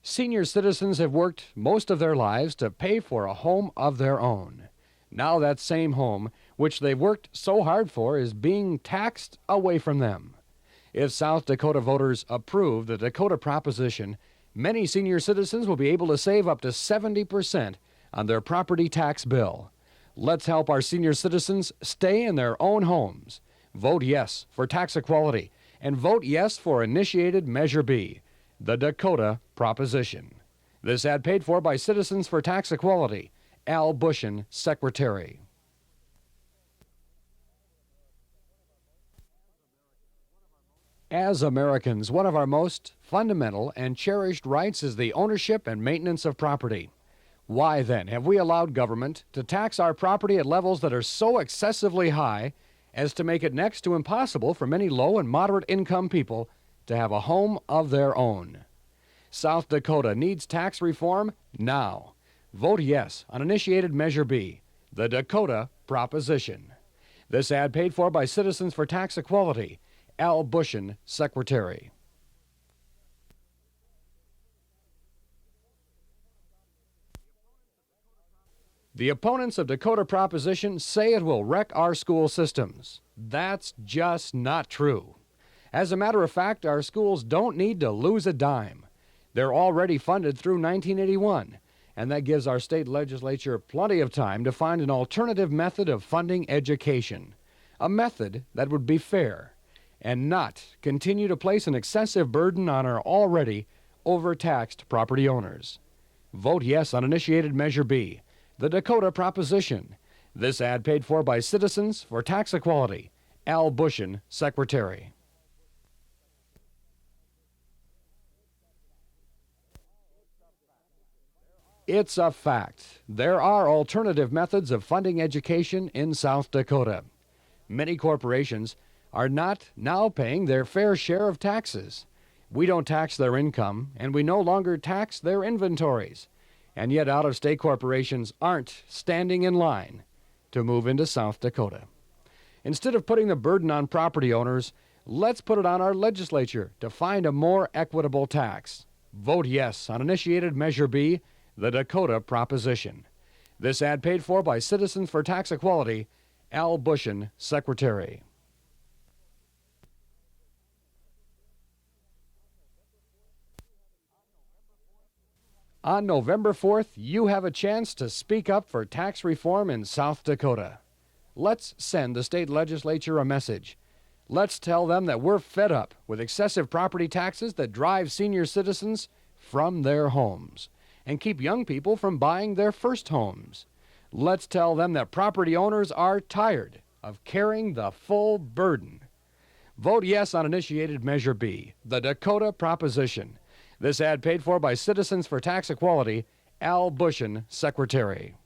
Senior citizens have worked most of their lives to pay for a home of their own. Now that same home, which they've worked so hard for, is being taxed away from them. If South Dakota voters approve the Dakota Proposition, many senior citizens will be able to save up to 70% on their property tax bill. Let's help our senior citizens stay in their own homes. Vote yes for tax equality, and vote yes for Initiated Measure B, the Dakota Proposition. This ad paid for by Citizens for Tax Equality, Al Bushen, Secretary. As Americans, one of our most fundamental and cherished rights is the ownership and maintenance of property. Why then have we allowed government to tax our property at levels that are so excessively high as to make it next to impossible for many low and moderate income people to have a home of their own? South Dakota needs tax reform now. Vote yes on Initiated Measure B, the Dakota Proposition. This ad paid for by Citizens for Tax Equality, Al Bushen, Secretary. The opponents of Dakota Proposition say it will wreck our school systems. That's just not true. As a matter of fact, our schools don't need to lose a dime. They're already funded through 1981, and that gives our state legislature plenty of time to find an alternative method of funding education, a method that would be fair and not continue to place an excessive burden on our already overtaxed property owners. Vote yes on Initiated Measure B, the Dakota Proposition. This ad paid for by Citizens for Tax Equality, Al Bushen, Secretary. It's a fact. There are alternative methods of funding education in South Dakota. Many corporations are not now paying their fair share of taxes. We don't tax their income, and we no longer tax their inventories. And yet out-of-state corporations aren't standing in line to move into South Dakota. Instead of putting the burden on property owners, let's put it on our legislature to find a more equitable tax. Vote yes on Initiated Measure B, the Dakota Proposition. This ad paid for by Citizens for Tax Equality, Al Bushen, Secretary. On November 4th, you have a chance to speak up for tax reform in South Dakota. Let's send the state legislature a message. Let's tell them that we're fed up with excessive property taxes that drive senior citizens from their homes and keep young people from buying their first homes. Let's tell them that property owners are tired of carrying the full burden. Vote yes on Initiated Measure B, the Dakota Proposition. This ad paid for by Citizens for Tax Equality, Al Bushen, Secretary.